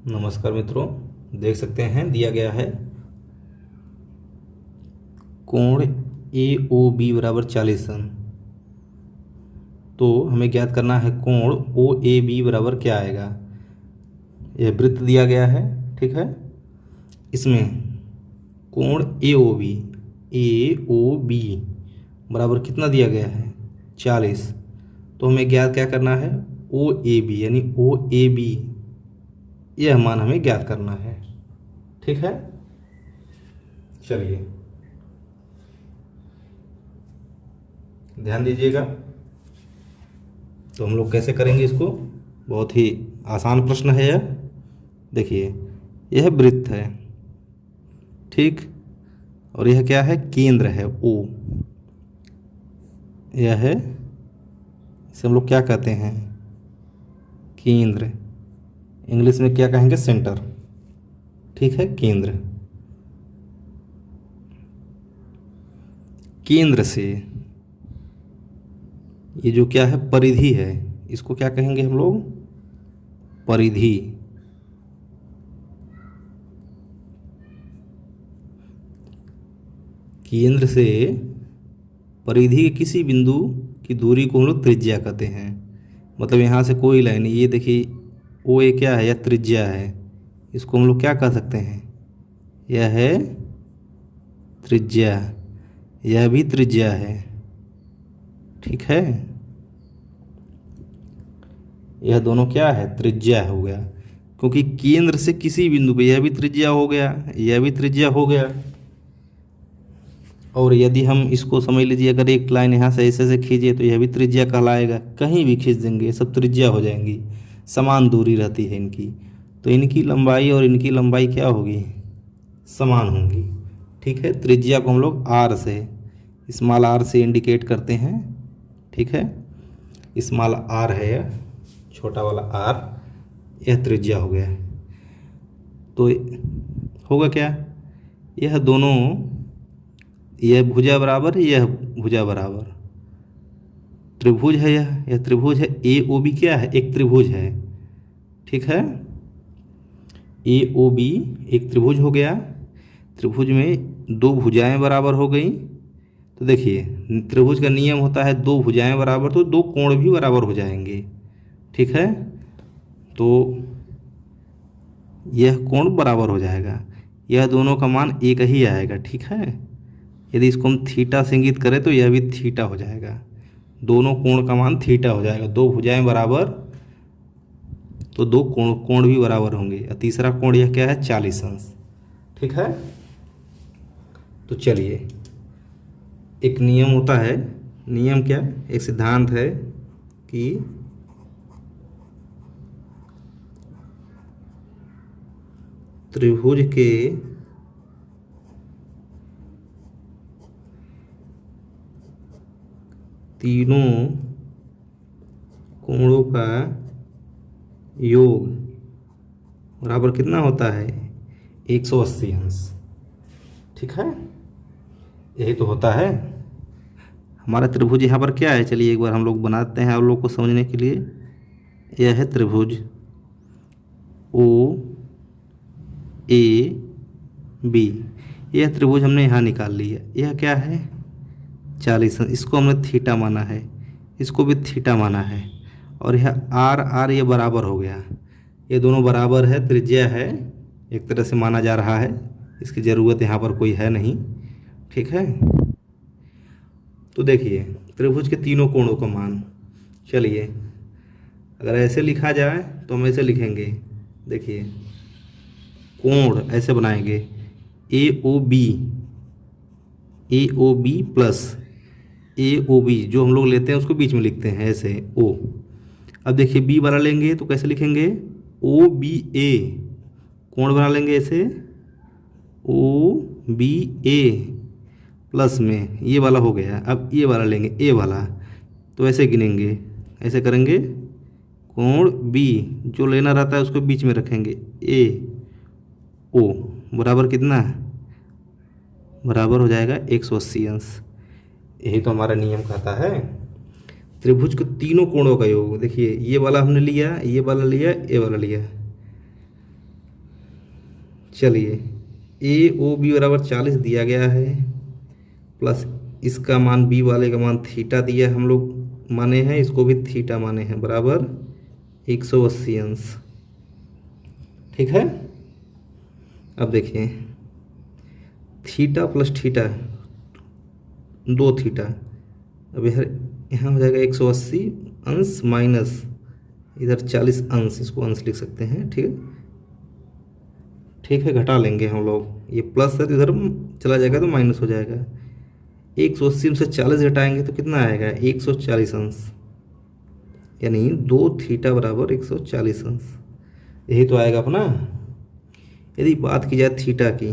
नमस्कार मित्रों, देख सकते हैं दिया गया है कोण ए ओ बी बराबर 40 अंश। तो हमें ज्ञात करना है कोण ओ ए बी बराबर क्या आएगा। यह वृत्त दिया गया है, ठीक है। इसमें कोण ए ओ बी बराबर कितना दिया गया है 40। तो हमें ज्ञात क्या करना है ओ ए बी, यानी ओ ए बी यह मान हमें ज्ञात करना है, ठीक है। चलिए ध्यान दीजिएगा। तो हम लोग कैसे करेंगे इसको, बहुत ही आसान प्रश्न है यह। देखिए यह वृत्त है, ठीक, और यह क्या है केंद्र है ओ। यह है, इसे हम लोग क्या कहते हैं केंद्र, इंग्लिश में क्या कहेंगे सेंटर, ठीक है। केंद्र, केंद्र से ये जो क्या है परिधि है, इसको क्या कहेंगे हम लोग परिधि। केंद्र से परिधि के किसी बिंदु की दूरी को हम लोग त्रिज्या कहते हैं। मतलब यहाँ से कोई लाइन, ये देखिए ओ ए क्या है, यह त्रिज्या है, इसको हम लोग क्या कह सकते हैं, यह है त्रिज्या, यह भी त्रिज्या है, ठीक है। यह दोनों क्या है त्रिज्या हो गया, क्योंकि केंद्र से किसी बिंदु पे यह भी त्रिज्या हो गया, यह भी त्रिज्या हो गया। और यदि हम इसको समझ लीजिए, अगर एक लाइन यहाँ से ऐसे खींचे तो यह भी त्रिज्या कहलाएगा। कहीं भी खींच देंगे ये सब त्रिज्या हो जाएंगी, समान दूरी रहती है इनकी। तो इनकी लंबाई और इनकी लंबाई क्या होगी समान होंगी, ठीक है। त्रिज्या को हम लोग आर से, स्मॉल आर से इंडिकेट करते हैं, ठीक है। स्मॉल आर है यह, छोटा वाला आर, यह त्रिज्या हो गया। तो होगा क्या, यह दोनों, यह भुजा बराबर, यह भुजा बराबर, त्रिभुज है यह त्रिभुज है। ए ओ बी क्या है एक त्रिभुज है, ठीक है। ए ओ बी एक त्रिभुज हो गया। त्रिभुज में दो भुजाएं बराबर हो गई। तो देखिए त्रिभुज का नियम होता है दो भुजाएं बराबर तो दो कोण भी बराबर हो जाएंगे, ठीक है। तो यह कोण बराबर हो जाएगा, यह दोनों का मान एक ही आएगा, ठीक है। यदि इसको हम थीटा से इंगित करें तो यह भी थीटा हो जाएगा, दोनों कोण का मान थीटा हो जाएगा। दो भुजाएं बराबर तो दो कोण भी बराबर होंगे। और तीसरा कोण यह क्या है 40 अंश, ठीक है। तो चलिए, एक नियम होता है, नियम क्या, एक सिद्धांत है कि त्रिभुज के तीनों कोणों का योग बराबर कितना होता है 180 अंश, ठीक है। यही तो होता है हमारा त्रिभुज। यहाँ पर क्या है, चलिए एक बार हम लोग बनाते हैं आप लोग को समझने के लिए। यह है त्रिभुज ओ ए बी, यह त्रिभुज हमने यहाँ निकाल लिया। यह क्या है 40, इसको हमने थीटा माना है, इसको भी थीटा माना है। और यह आर आर ये बराबर हो गया, ये दोनों बराबर है, त्रिज्या है, एक तरह से माना जा रहा है, इसकी ज़रूरत यहाँ पर कोई है नहीं, ठीक है। तो देखिए त्रिभुज के तीनों कोणों का मान, चलिए अगर ऐसे लिखा जाए तो हम ऐसे लिखेंगे। देखिए कोण ऐसे बनाएंगे ए ओ बी प्लस ए ओ बी, जो हम लोग लेते हैं उसको बीच में लिखते हैं ऐसे ओ। अब देखिए बी वाला लेंगे तो कैसे लिखेंगे ओ बी ए, कोण बना लेंगे ऐसे ओ बी ए प्लस में ये वाला हो गया। अब ये वाला लेंगे ए वाला, तो ऐसे गिनेंगे, ऐसे करेंगे कोण बी, जो लेना रहता है उसको बीच में रखेंगे ए ओ, बराबर कितना बराबर हो जाएगा 180 अंश। यही तो हमारा नियम कहता है त्रिभुज के तीनों कोणों का योग। देखिए ये वाला हमने लिया, ये वाला लिया, ये वाला लिया, चलिए, ए ओ बी बराबर 40 दिया गया है, प्लस इसका मान बी वाले का मान थीटा दिया हम लोग माने हैं, इसको भी थीटा माने हैं, बराबर 180 अंश। ठीक है। अब देखिए, थीटा प्लस थीटा 2 थीटा, अब यहाँ हो जाएगा 180 अंश माइनस इधर 40 अंश, इसको अंश लिख सकते हैं। ठीक है, ठीक है, घटा लेंगे हम लोग, ये प्लस है तो इधर चला जाएगा तो माइनस हो जाएगा। 180 में से 40 घटाएंगे तो कितना आएगा, 140 अंश, यानी 2 थीटा बराबर 140 अंश, यही तो आएगा अपना। यदि बात की जाए थीटा की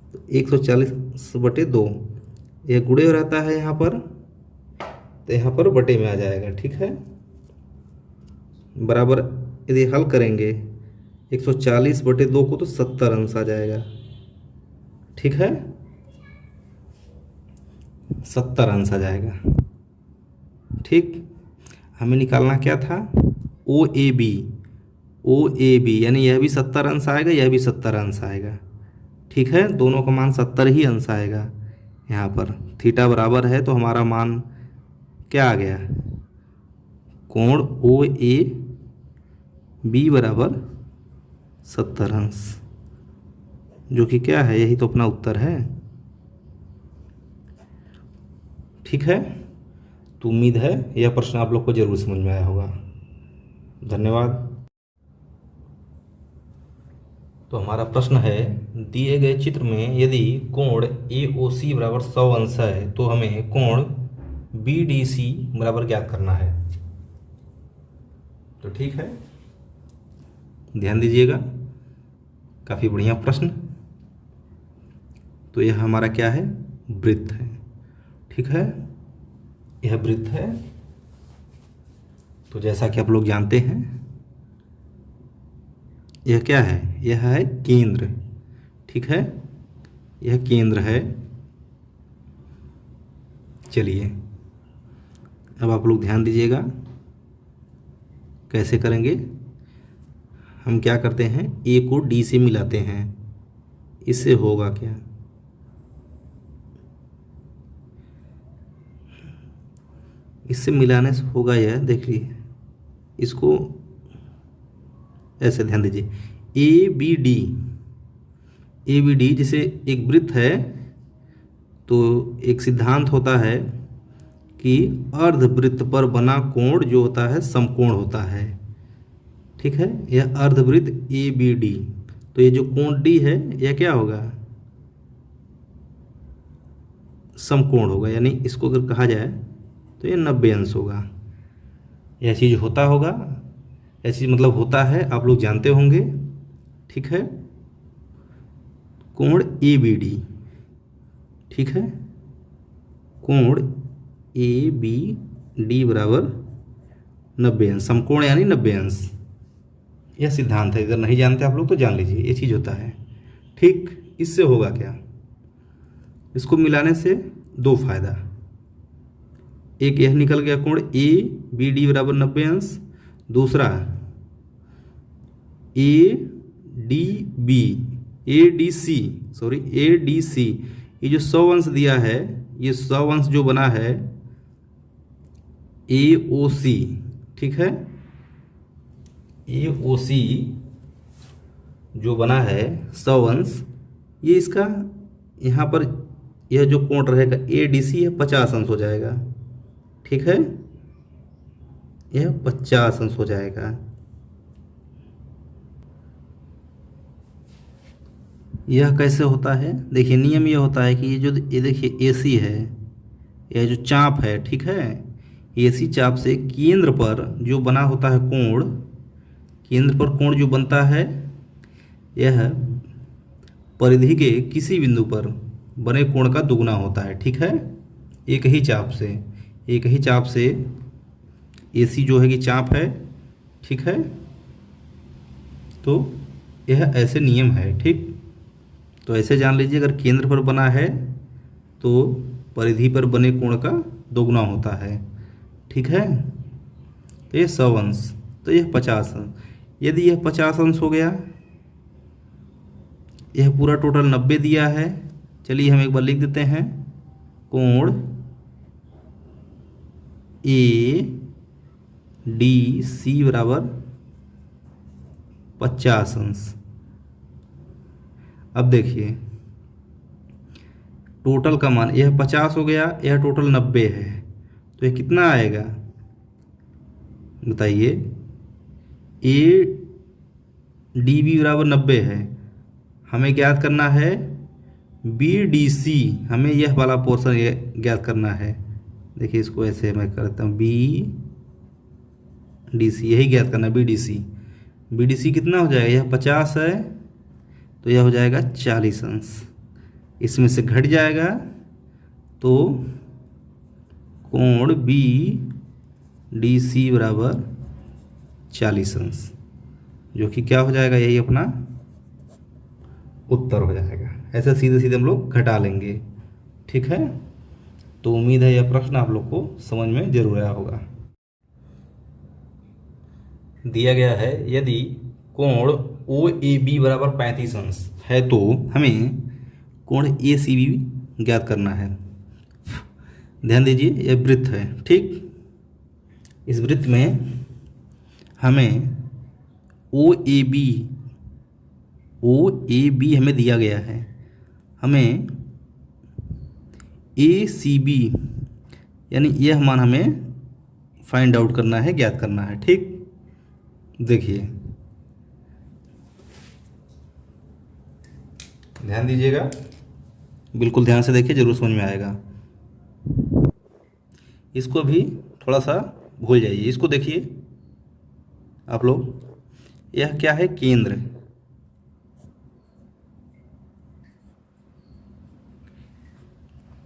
तो 140/2, यह गुणे हो रहता है यहाँ पर, तो यहाँ पर बटे में आ जाएगा। ठीक है, बराबर यदि हल करेंगे 140/2 को तो 70 अंश आ जाएगा। ठीक है, 70 अंश आ जाएगा। ठीक, हमें निकालना क्या था, ओ ए बी, यानी यह भी 70 अंश आएगा, यह भी 70 अंश आएगा। ठीक है, दोनों का मान 70 ही अंश आएगा। यहाँ पर थीटा बराबर है तो हमारा मान क्या आ गया, कोण ओ ए बी बराबर 70 अंश, जो कि क्या है, यही तो अपना उत्तर है। ठीक है, तो उम्मीद है यह प्रश्न आप लोग को जरूर समझ में आया होगा। धन्यवाद। तो हमारा प्रश्न है, दिए गए चित्र में यदि कोण AOC बराबर 100 अंश है तो हमें कोण BDC बराबर ज्ञात करना है। तो ठीक है, ध्यान दीजिएगा, काफ़ी बढ़िया प्रश्न। तो यह हमारा क्या है, वृत्त है। ठीक है, यह वृत्त है। तो जैसा कि आप लोग जानते हैं, यह क्या है, यह है केंद्र। ठीक है, यह केंद्र है। चलिए, अब आप लोग ध्यान दीजिएगा, कैसे करेंगे। हम क्या करते हैं, ए को डी से मिलाते हैं, इससे होगा क्या, इससे मिलाने से होगा यह, देख लीजिए, इसको ऐसे ध्यान दीजिए, ए बी डी जैसे एक वृत्त है तो एक सिद्धांत होता है कि अर्धवृत्त पर बना कोण जो होता है समकोण होता है। ठीक है, यह अर्धवृत्त ए बी डी, तो ये जो कोण डी है यह क्या होगा, समकोण होगा, यानी इसको अगर कहा जाए तो ये 90 अंश होगा। यह चीज़ होता होगा, यह चीज़ मतलब होता है, आप लोग जानते होंगे। ठीक है, कोण ए बी डी, ठीक है, कोण ए बी डी बराबर 90 अंश, समकोण यानी 90 अंश, यह सिद्धांत है। अगर नहीं जानते आप लोग तो जान लीजिए, ये चीज़ होता है। ठीक, इससे होगा क्या, इसको मिलाने से 2 फायदा, एक यह निकल गया कोण ए बी डी बराबर 90 अंश, दूसरा ए डी सी, ये जो 100 अंश दिया है, ये 100 अंश जो बना है AOC, ठीक है, AOC जो बना है 100 अंश, ये इसका यहाँ पर यह जो कोण रहेगा ADC, यह 50 अंश हो जाएगा। ठीक है, यह 50 अंश हो जाएगा। यह कैसे होता है, देखिए नियम यह होता है कि ये देखिए AC है, यह जो चाप है, ठीक है, AC चाप से केंद्र पर जो बना होता है कोण, केंद्र पर कोण जो बनता है, यह परिधि के किसी बिंदु पर बने कोण का दुगना होता है। ठीक है, एक ही चाप से AC जो है कि चाप है, ठीक है, तो यह ऐसे नियम है। ठीक, तो ऐसे जान लीजिए, अगर केंद्र पर बना है तो परिधि पर बने कोण का दोगुना होता है। ठीक है, तो यह 100 अंश, तो यह 50 अंश। यदि यह 50 अंश हो गया यह पूरा टोटल 90 दिया है। चलिए हम एक बार लिख देते हैं, कोण ए डी सी बराबर 50 अंश। अब देखिए टोटल का मान यह 50 हो गया, यह टोटल 90 है, तो यह कितना आएगा बताइए। ए डी बी बराबर 90 है, हमें ज्ञात करना है बी डी सी, हमें यह वाला पोर्शन ज्ञात करना है। देखिए इसको ऐसे मैं करता हूँ, बी डी सी, यही ज्ञात करना है B D C. B D C कितना हो जाएगा, यह 50 है तो यह हो जाएगा 40 अंश, इसमें से घट जाएगा तो कोण बी डी सी बराबर 40 अंश, जो कि क्या हो जाएगा, यही अपना उत्तर हो जाएगा। ऐसे सीधे सीधे हम लोग घटा लेंगे। ठीक है, तो उम्मीद है यह प्रश्न आप लोग को समझ में जरूर आया होगा। दिया गया है यदि कोण ओ ए बी बराबर 35 अंश है तो हमें कोण ए सी बी ज्ञात करना है। ध्यान दीजिए यह वृत्त है, ठीक। इस वृत्त में हमें ओ ए बी हमें दिया गया है, हमें ए सी बी यानी यह मान हमें फाइंड आउट करना है, ज्ञात करना है। ठीक, देखिए ध्यान दीजिएगा, बिल्कुल ध्यान से देखिए, जरूर समझ में आएगा। इसको भी थोड़ा सा भूल जाइए, इसको देखिए आप लोग, यह क्या है, केंद्र।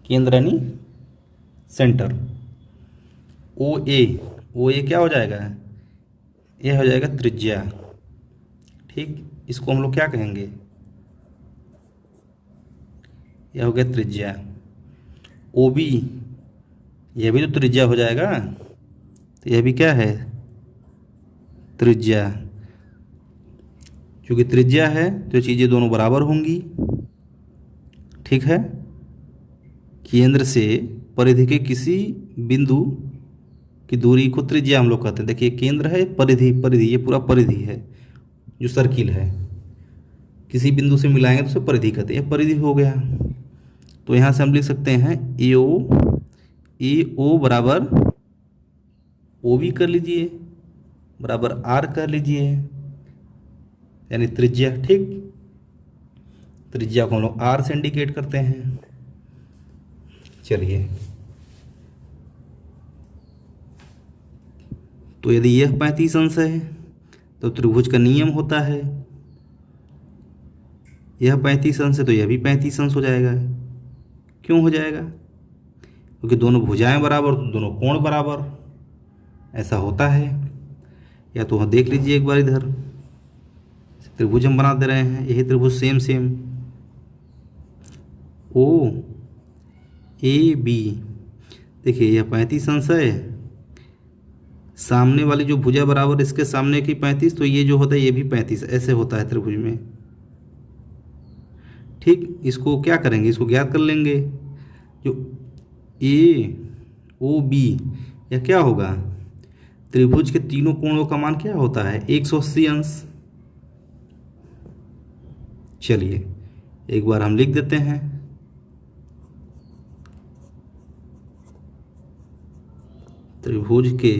केंद्र यानी सेंटर। ओ ए क्या हो जाएगा, यह हो जाएगा त्रिज्या। ठीक, इसको हम लोग क्या कहेंगे, यह हो गया त्रिज्या। ओ बी, यह भी तो त्रिज्या हो जाएगा, तो यह भी क्या है, त्रिज्या। क्योंकि त्रिज्या है तो चीज़ें दोनों बराबर होंगी। ठीक है, केंद्र से परिधि के किसी बिंदु की दूरी को त्रिज्या हम लोग कहते हैं। देखिए केंद्र है, परिधि ये पूरा परिधि है जो सर्किल है, किसी बिंदु से मिलाएंगे तो उसे परिधि कहते हैं, यह परिधि हो गया। तो यहाँ से हम लिख सकते हैं ए ओ बराबर ओ बी कर लीजिए, बराबर आर कर लीजिए, यानी त्रिज्या। ठीक, त्रिज्या को हम लोग आर से इंडिकेट करते हैं। चलिए, तो यदि यह 35 अंश है तो त्रिभुज का नियम होता है, यह 35 अंश है तो यह भी 35 अंश हो जाएगा। क्यों हो जाएगा, क्योंकि दोनों भुजाएं बराबर तो दोनों कोण बराबर, ऐसा होता है। या तो देख लीजिए एक बार, इधर त्रिभुज हम बना दे रहे हैं, यही त्रिभुज सेम ओ ए बी। देखिए यह 35 अंश है, सामने वाली जो भुजा बराबर इसके सामने की 35, तो ये जो होता है ये भी 35, ऐसे होता है त्रिभुज में। ठीक, इसको क्या करेंगे, इसको ज्ञात कर लेंगे। जो ए ओ बी यह क्या होगा, त्रिभुज के तीनों कोणों का मान क्या होता है, 180 अंश। चलिए एक बार हम लिख देते हैं, त्रिभुज के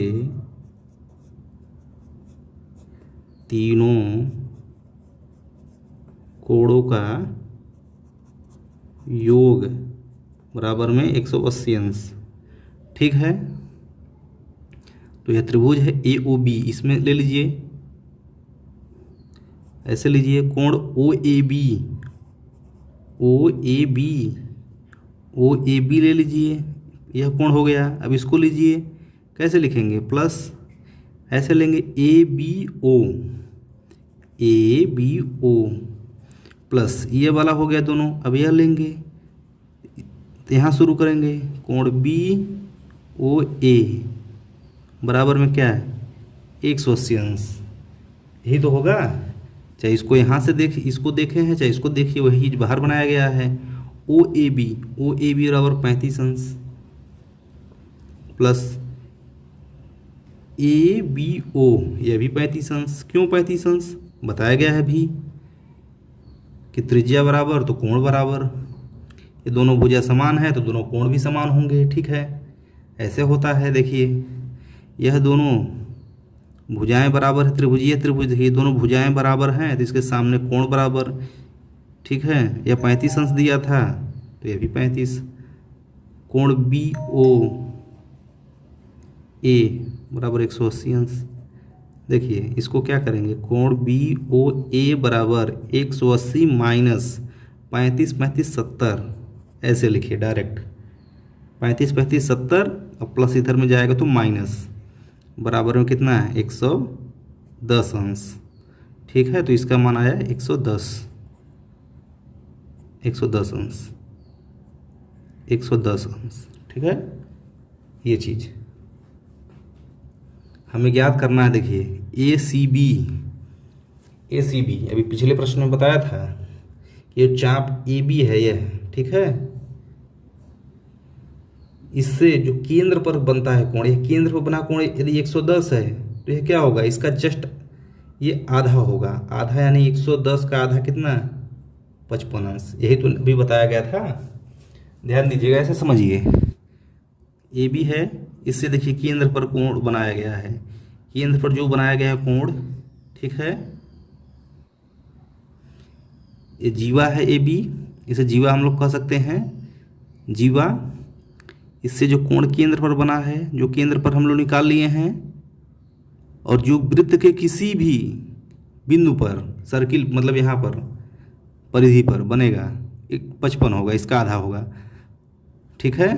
तीनों कोणों का योग बराबर में 180 अंश। ठीक है, तो यह त्रिभुज है ए ओ बी, इसमें ले लीजिए, ऐसे लीजिए, कोण ओ ए बी ले लीजिए, यह कोण हो गया। अब इसको लीजिए, कैसे लिखेंगे, प्लस ऐसे लेंगे, ए बी ओ प्लस ये वाला हो गया दोनों। अब यह लेंगे, तो यहाँ शुरू करेंगे, कोण बी ओ ए बराबर में क्या है, 180 अंश, यही तो होगा। चाहे इसको यहाँ से इसको देखे हैं, चाहे इसको देखिए, वही चीज बाहर बनाया गया है। ओ ए बी बराबर 35 अंश प्लस ए बी ओ, यह भी 35 अंश। क्यों 35 अंश? बताया गया है भी कि त्रिज्या बराबर तो कोण बराबर, ये दोनों भुजा समान है तो दोनों कोण भी समान होंगे। ठीक है, ऐसे होता है। देखिए यह दोनों भुजाएं बराबर है, त्रिभुजीय त्रिभुज, देखिए दोनों भुजाएं बराबर हैं तो इसके सामने कोण बराबर। ठीक है, यह 35 अंश दिया था तो यह भी 35। कोण बी ओ ए बराबर 180 अंश। देखिए इसको क्या करेंगे, कोण बी ओ ए बराबर 180 माइनस 35 35 70, ऐसे लिखिए डायरेक्ट। 35 35 70 और प्लस इधर में जाएगा तो माइनस, बराबर में कितना है 110 अंश। ठीक है, तो इसका मान आया 110 अंश, 110 अंश। ठीक है, ये चीज़ हमें ज्ञात करना है। देखिए ए सी बी अभी पिछले प्रश्न में बताया था कि ये चाप ए बी है यह। ठीक है, इससे जो केंद्र पर बनता है कोण, यह केंद्र पर बना कोण यदि 110 है तो यह क्या होगा, इसका जस्ट ये आधा होगा। आधा यानी 110 का आधा कितना, 55 अंश। यही तो अभी बताया गया था, ध्यान दीजिएगा, ऐसे समझिए। ए बी है, इससे देखिए केंद्र पर कोण बनाया गया है, केंद्र पर जो बनाया गया है कोण। ठीक है, ये जीवा है ए बी, इसे जीवा हम लोग कह सकते हैं, जीवा। इससे जो कोण केंद्र पर बना है, जो केंद्र पर हम लोग निकाल लिए हैं, और जो वृत्त के किसी भी बिंदु पर, सर्किल मतलब यहाँ पर परिधि पर बनेगा, 55 होगा, इसका आधा होगा। ठीक है,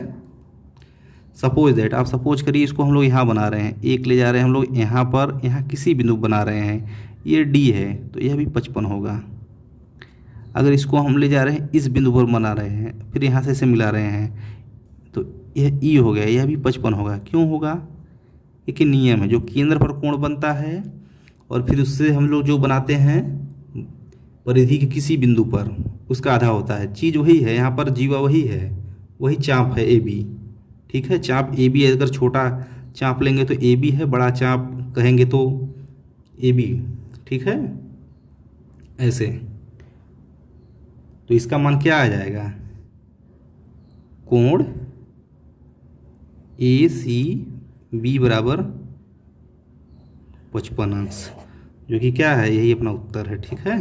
सपोज दैट, आप सपोज करिए इसको हम लोग यहाँ बना रहे हैं, एक ले जा रहे हैं हम लोग यहाँ पर, यहाँ किसी बिंदु बना रहे हैं, ये डी है तो यह भी 55 होगा। अगर इसको हम ले जा रहे हैं इस बिंदु पर बना रहे हैं, फिर यहाँ से इसे मिला रहे हैं, तो यह ई हो गया, यह भी 55 होगा। क्यों होगा, एक नियम है, जो केंद्र पर कोण बनता है और फिर उससे हम लोग जो बनाते हैं परिधि के किसी बिंदु पर, उसका आधा होता है। चीज़ वही है, यहाँ पर जीवा वही है, वही चाप है ए बी। ठीक है, चाप ए बी, अगर छोटा चाप लेंगे तो ए बी है, बड़ा चाप कहेंगे तो ए बी। ठीक है, ऐसे। तो इसका मान क्या आ जाएगा, कोण ए सी बी बराबर 55 अंश, जो कि क्या है, यही अपना उत्तर है। ठीक है।